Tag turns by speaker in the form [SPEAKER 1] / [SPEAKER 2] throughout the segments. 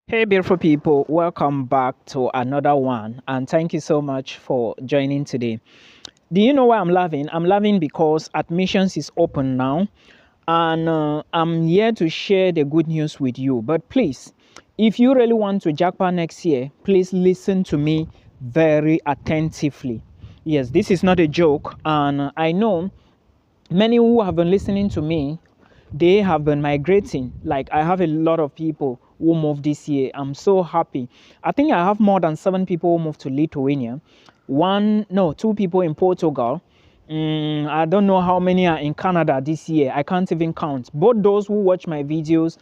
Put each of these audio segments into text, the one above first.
[SPEAKER 1] Hey, beautiful people, welcome back to another one, and thank you so much for joining today. Do you know why I'm laughing? I'm laughing because admissions is open now, and I'm here to share the good news with you. But please, if you really want to jackpot next year, please listen to me very attentively. Yes, this is not a joke, and I know many who have been listening to me, they have been migrating. Like, I have a lot of people who moved this year. I'm so happy. I think I have more than 7 people who moved to Lithuania. Two people in Portugal. I don't know how many are in Canada this year. I can't even count. Both those who watch my videos,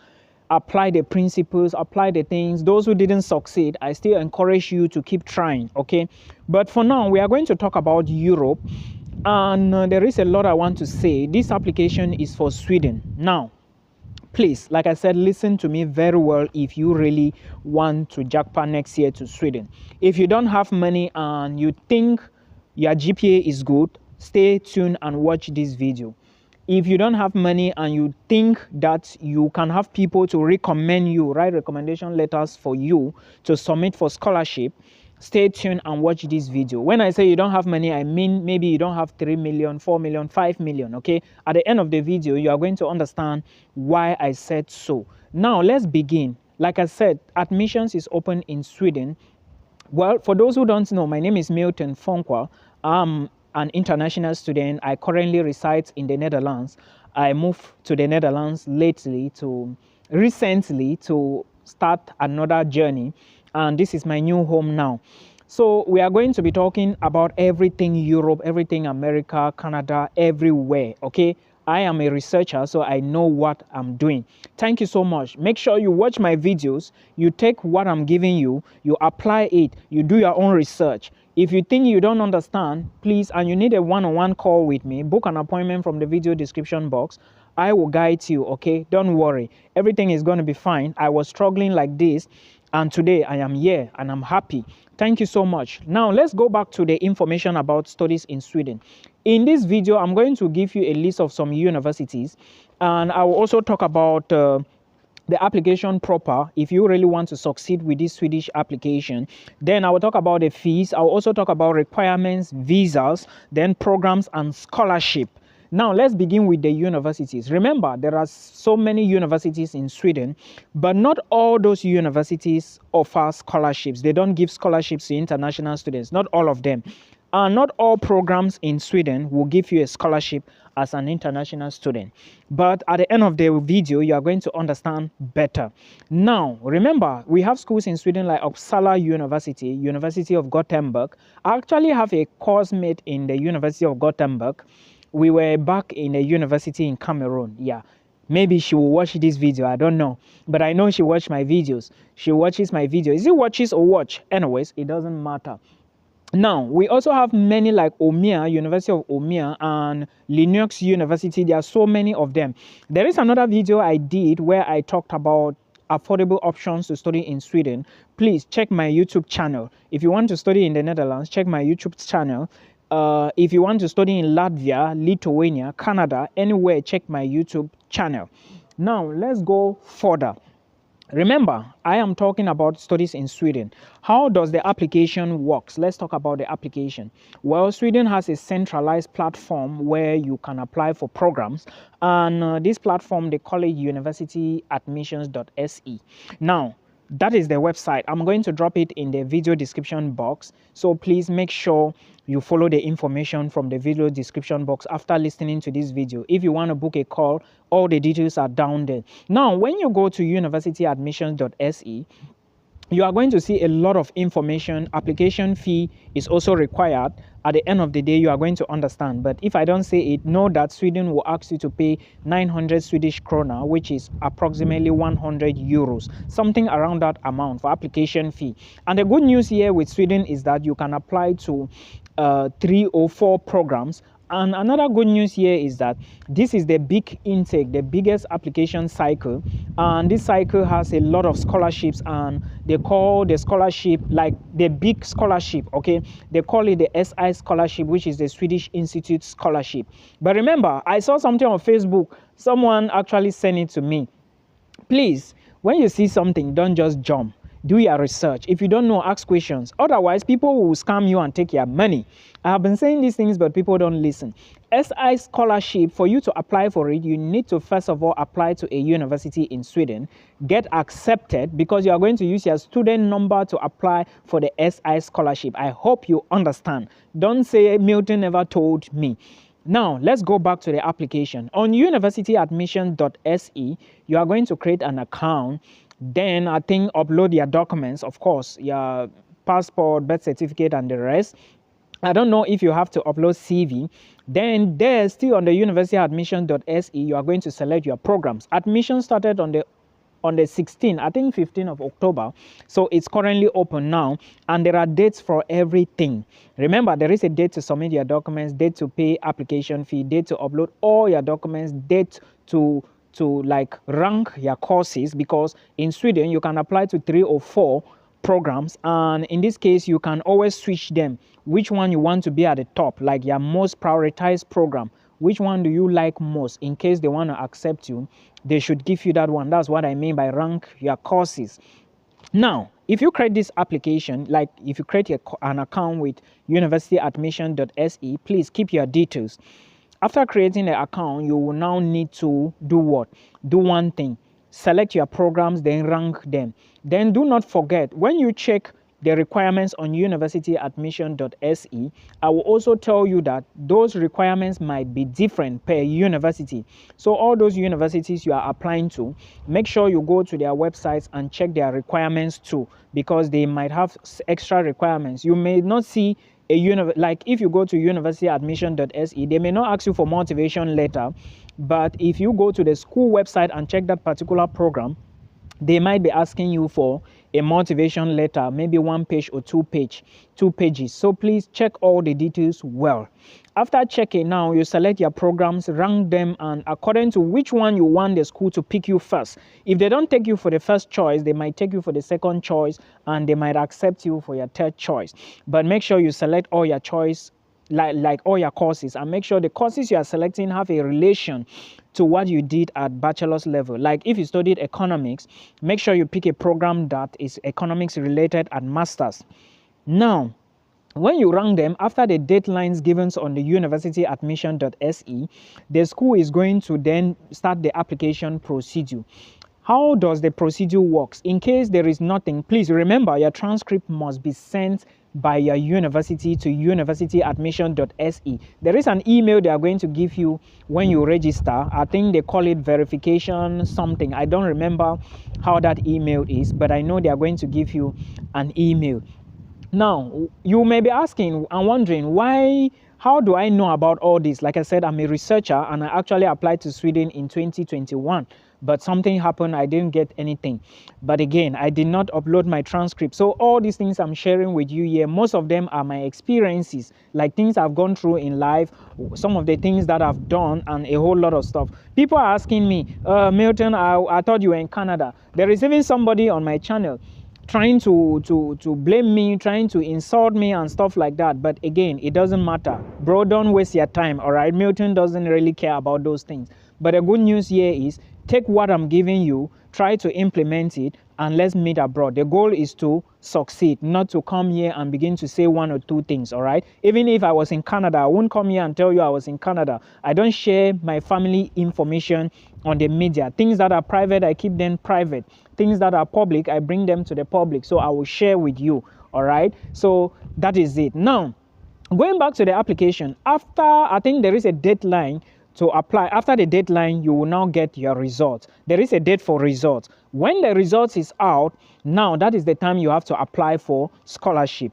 [SPEAKER 1] apply the principles, apply the things. Those who didn't succeed, I still encourage you to keep trying, okay? But for now, we are going to talk about Europe. And there is a lot I want to say. This application is for Sweden. Now, please, like I said, listen to me very well if you really want to jackpot next year to Sweden. If you don't have money and you think your GPA is good, stay tuned and watch this video. If you don't have money and you think that you can have people to recommend you, write recommendation letters for you to submit for scholarship, stay tuned and watch this video. When I say you don't have money, I mean maybe you don't have 3 million, 4 million, 5 million, okay? At the end of the video, you are going to understand why I said so. Now, let's begin. Like I said, admissions is open in Sweden. Well, for those who don't know, my name is Milton. I'm an international student. I currently reside in the Netherlands. I moved to the Netherlands recently to start another journey, and this is my new home now. So we are going to be talking about everything Europe, everything America, Canada, everywhere, okay? I am a researcher, so I know what I'm doing. Thank you so much. Make sure you watch my videos, you take what I'm giving you, you apply it, you do your own research. If you think you don't understand, please, and you need a one-on-one call with me, book an appointment from the video description box. I will guide you, okay? Don't worry. Everything is going to be fine. I was struggling like this, and today I am here and I'm happy. Thank you so much. Now, let's go back to the information about studies in Sweden. In this video, I'm going to give you a list of some universities, and I will also talk about the application proper if you really want to succeed with this Swedish application. Then I will talk about the fees. I will also talk about requirements, visas, then programs and scholarship. Now, let's begin with the universities. Remember, there are so many universities in Sweden, but not all those universities offer scholarships. They don't give scholarships to international students, not all of them. And not all programs in Sweden will give you a scholarship as an international student. But at the end of the video, you are going to understand better. Now, remember, we have schools in Sweden like Uppsala University, University of Gothenburg. I actually have a course mate in the University of Gothenburg. We were back in a university in Cameroon. Yeah, maybe she will watch this video. I don't know. But I know she watched my videos. She watches my videos. Is it watches or watch? Anyways, it doesn't matter. Now, we also have many like Omea, University of Omea, and Linux University. There are so many of them. There is another video I did where I talked about affordable options to study in Sweden. Please check my YouTube channel. If you want to study in the Netherlands, check my YouTube channel. If you want to study in Latvia, Lithuania, Canada, anywhere, check my YouTube channel. Now, let's go further. Remember, I am talking about studies in Sweden. How does the application work? Let's talk about the application. Well, Sweden has a centralized platform where you can apply for programs. And this platform, they call it universityadmissions.se. Now, that is the website. I'm going to drop it in the video description box. So please make sure you follow the information from the video description box after listening to this video. If you want to book a call, all the details are down there. Now, when you go to universityadmissions.se, you are going to see a lot of information. Application fee is also required. At the end of the day, you are going to understand. But if I don't say it, know that Sweden will ask you to pay 900 Swedish krona, which is approximately 100 euros, something around that amount for application fee. And the good news here with Sweden is that you can apply to 3 or 4 programs. And another good news here is that this is the big intake, the biggest application cycle. And this cycle has a lot of scholarships, and they call the scholarship like the big scholarship, okay? They call it the SI scholarship, which is the Swedish Institute scholarship. But remember, I saw something on Facebook. Someone actually sent it to me. Please, when you see something, don't just jump. Do your research. If you don't know, ask questions. Otherwise, people will scam you and take your money. I have been saying these things, but people don't listen. SI scholarship, for you to apply for it, you need to first of all apply to a university in Sweden, get accepted, because you are going to use your student number to apply for the SI scholarship. I hope you understand. Don't say Milton never told me. Now, let's go back to the application. On universityadmission.se, you are going to create an account. Then I think upload your documents, of course, your passport, birth certificate, and the rest. I don't know if you have to upload CV. Then there, still on the universityadmission.se, you are going to select your programs. Admission started on the 16th, I think 15th of October. So it's currently open now, and there are dates for everything. Remember, there is a date to submit your documents, date to pay application fee, date to upload all your documents, date to like rank your courses, because in Sweden you can apply to 3 or 4 programs, and in this case you can always switch them, which one you want to be at the top, like your most prioritized program. Which one do you like most? In case they want to accept you, they should give you that one. That's what I mean by rank your courses. Now, if you create this application, like if you create an account with universityadmission.se, please keep your details. After creating the account, you will now need to do what? Do one thing. Select your programs, then rank them. Then do not forget, when you check the requirements on universityadmission.se, I will also tell you that those requirements might be different per university. So all those universities you are applying to, make sure you go to their websites and check their requirements too, because they might have extra requirements. You may not see like if you go to universityadmission.se, they may not ask you for motivation letter, but if you go to the school website and check that particular program, they might be asking you for a motivation letter, maybe 1 page or 2 pages. So please check all the details well. After checking, now you select your programs, rank them, and according to which one you want the school to pick you first. If they don't take you for the first choice, they might take you for the second choice, and they might accept you for your third choice. But make sure you select all your choice, like all your courses, and make sure the courses you are selecting have a relation to what you did at bachelor's level. Like if you studied economics, make sure you pick a program that is economics related at master's. Now, when you rank them, after the deadlines given on the universityadmission.se, the school is going to then start the application procedure. How does the procedure work? In case there is nothing, please remember your transcript must be sent by your university to universityadmission.se. There is an email they are going to give you when you register. I think they call it verification something. I don't remember how that email is, but I know they are going to give you an email. Now, you may be asking and wondering how do I know about all this? Like I said, I'm a researcher and I actually applied to Sweden in 2021. But something happened, I didn't get anything. But again, I did not upload my transcript. So all these things I'm sharing with you here, most of them are my experiences, like things I've gone through in life, some of the things that I've done, and a whole lot of stuff. People are asking me, Milton, I thought you were in Canada. There is even somebody on my channel trying to blame me, trying to insult me and stuff like that. But again, it doesn't matter. Bro, don't waste your time, all right? Milton doesn't really care about those things. But the good news here is, take what I'm giving you, try to implement it, and let's meet abroad. The goal is to succeed, not to come here and begin to say 1 or 2 things, all right? Even if I was in Canada, I won't come here and tell you I was in Canada. I don't share my family information on the media. Things that are private, I keep them private. Things that are public, I bring them to the public. So I will share with you, all right? So that is it. Now, going back to the application, after, I think there is a deadline to apply. After the deadline, you will now get your results. There is a date for results. When the results is out, now that is the time you have to apply for scholarship.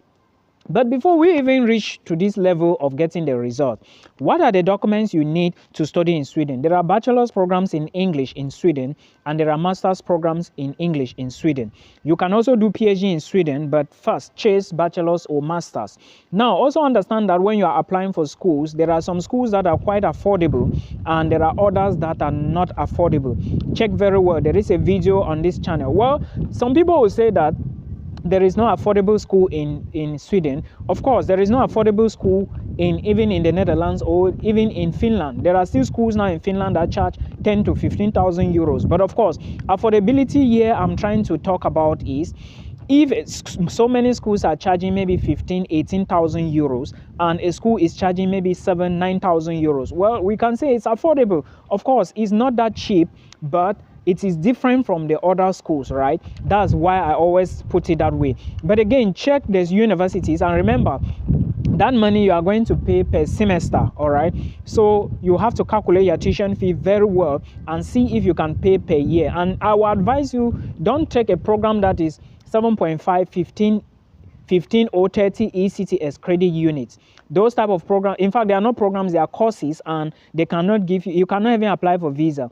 [SPEAKER 1] But before we even reach to this level of getting the result, what are the documents you need to study in Sweden? There are bachelor's programs in English in Sweden, and there are master's programs in English in Sweden. You can also do PhD in Sweden, but first chase bachelor's or master's. Now, also understand that when you are applying for schools, there are some schools that are quite affordable, and there are others that are not affordable. Check very well. There is a video on this channel. Well, some people will say that there is no affordable school in Sweden. Of course, there is no affordable school even in the Netherlands or even in Finland. There are still schools now in Finland that charge 10 to 15,000 euros. But of course, affordability here I'm trying to talk about is, if so many schools are charging maybe 18,000 euros and a school is charging maybe 9,000 euros, well, we can say it's affordable. Of course, it's not that cheap, but it is different from the other schools, right? That's why I always put it that way. But again, check these universities and remember that money you are going to pay per semester, all right? So you have to calculate your tuition fee very well and see if you can pay per year. And I will advise you, don't take a program that is 7.5, 15 or 30 ECTS credit units. Those type of programs, in fact, they are not programs, they are courses, and they cannot give you cannot even apply for visa.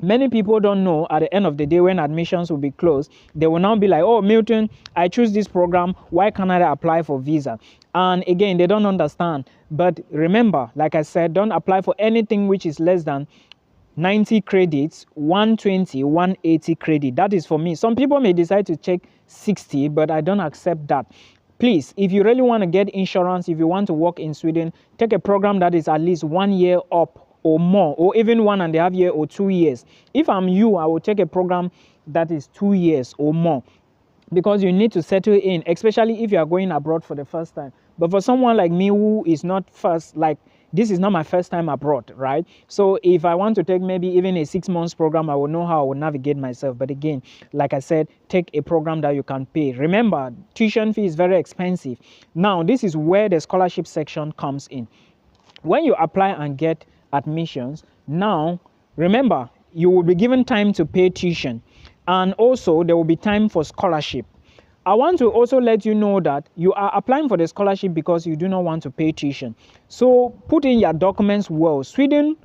[SPEAKER 1] Many people don't know at the end of the day when admissions will be closed, they will now be like, oh, Milton, I choose this program, why can't I apply for visa? And again, they don't understand. But remember, like I said, don't apply for anything which is less than 90 credits, 120, 180 credit. That is for me. Some people may decide to check 60, but I don't accept that. Please, if you really want to get insurance, if you want to work in Sweden, take a program that is at least 1 year up or more, or even 1.5 years or 2 years. If I'm you, I will take a program that is 2 years or more, because you need to settle in, especially if you are going abroad for the first time. But for someone like me who is not first, like this is not my first time abroad, right? So if I want to take maybe even a 6 months program, I will know how I will navigate myself. But again, like I said, take a program that you can pay. Remember, tuition fee is very expensive. Now, this is where the scholarship section comes in. When you apply and get admissions, now remember, you will be given time to pay tuition, and also there will be time for scholarship. I want to also let you know that you are applying for the scholarship because you do not want to pay tuition. So put in your documents well. Sweden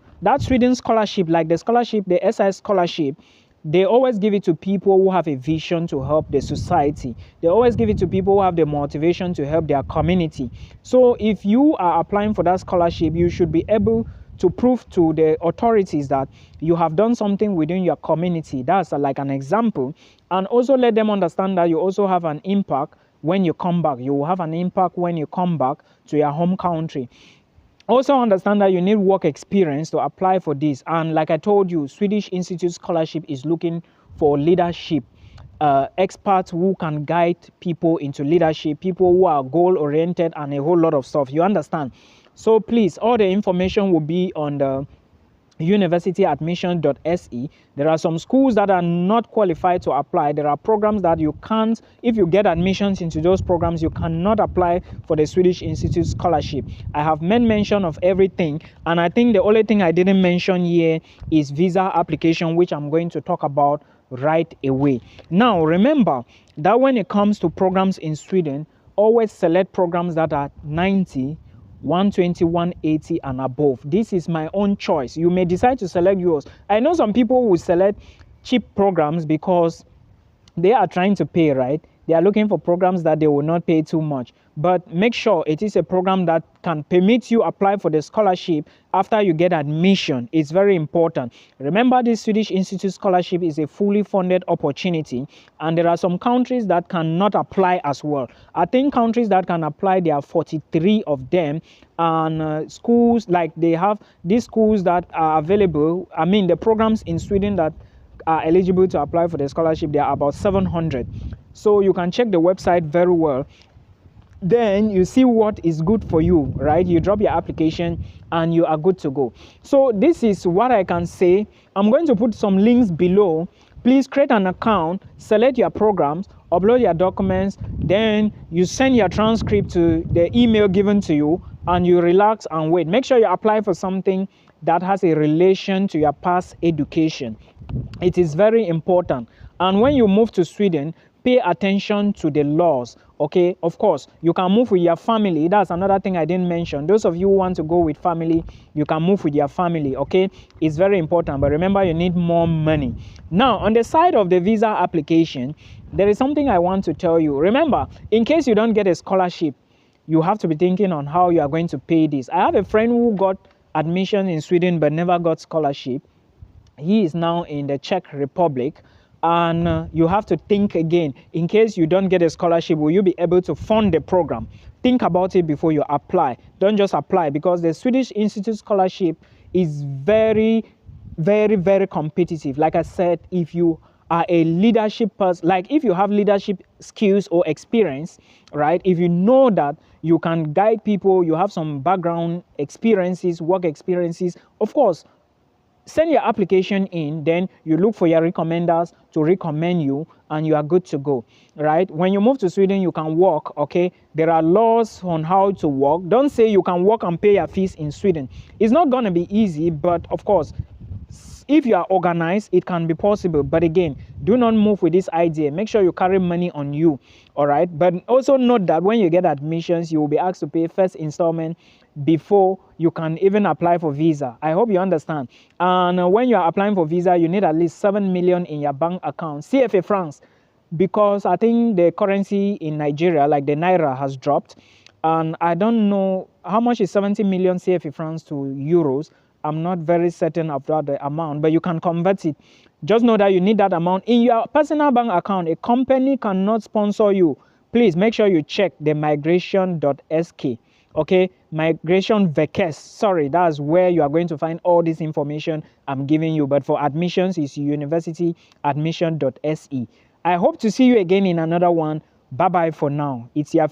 [SPEAKER 1] scholarship, like the scholarship, the SI scholarship, they always give it to people who have a vision to help the society. They always give it to people who have the motivation to help their community. So if you are applying for that scholarship, you should be able to prove to the authorities that you have done something within your community. That's like an example. And also let them understand that you also have an impact when you come back. You will have an impact when you come back to your home country. Also understand that you need work experience to apply for this. And like I told you, Swedish Institute Scholarship is looking for leadership experts who can guide people into leadership, people who are goal-oriented, and a whole lot of stuff. You understand? So please, all the information will be on the universityadmission.se. There are some schools that are not qualified to apply. There are programs that you can't, if you get admissions into those programs, you cannot apply for the Swedish Institute Scholarship. I have made mention of everything, and I think the only thing I didn't mention here is visa application, which I'm going to talk about right away. Now, remember that when it comes to programs in Sweden, always select programs that are 90, 120, 180 and above. This is my own choice. You may decide to select yours. I know some people will select cheap programs because they are trying to pay, right? They are looking for programs that they will not pay too much. But make sure it is a program that can permit you apply for the scholarship after you get admission. It's very important. Remember, this Swedish Institute Scholarship is a fully funded opportunity, and there are some countries that cannot apply as well. I think countries that can apply, there are 43 of them, and schools, like they have these schools that are available. I mean, the programs in Sweden that are eligible to apply for the scholarship, there are about 700. So you can check the website very well. Then you see what is good for you, right? You drop your application and you are good to go. So this is what I can say. I'm going to put some links below. Please create an account, select your programs, upload your documents, then you send your transcript to the email given to you, and you relax and wait. Make sure you apply for something that has a relation to your past education. It is very important. And when you move to Sweden, pay attention to the laws, okay? Of course, you can move with your family. That's another thing I didn't mention. Those of you who want to go with family, you can move with your family, okay? It's very important, but remember, you need more money. Now, on the side of the visa application, there is something I want to tell you. Remember, in case you don't get a scholarship, you have to be thinking on how you are going to pay this. I have a friend who got admission in Sweden but never got scholarship. He is now in the Czech Republic, and you have to think again. In case you don't get a scholarship, will you be able to fund the program? Think about it before you apply. Don't just apply, because the Swedish Institute scholarship is very, very, very competitive. Like I said, if you are a leadership person, like if you have leadership skills or experience, right? If you know that you can guide people, you have some background experiences, work experiences, of course, send your application in, then you look for your recommenders to recommend you, and you are good to go, right? When you move to Sweden, you can work, okay? There are laws on how to work. Don't say you can work and pay your fees in Sweden. It's not going to be easy, but of course, if you are organized, it can be possible. But again, do not move with this idea. Make sure you carry money on you, all right? But also note that when you get admissions, you will be asked to pay first installment before you can even apply for visa. I hope you understand. And when you are applying for visa, you need at least 7 million in your bank account, CFA francs, because I think the currency in Nigeria, like the Naira, has dropped. And I don't know how much is 70 million CFA francs to euros. I'm not very certain about the amount, but you can convert it. Just know that you need that amount in your personal bank account. A company cannot sponsor you. Please make sure you check the migration.sk. Okay, migration vekes. Sorry, that's where you are going to find all this information I'm giving you. But for admissions, it's universityadmission.se. I hope to see you again in another one. Bye bye for now. It's your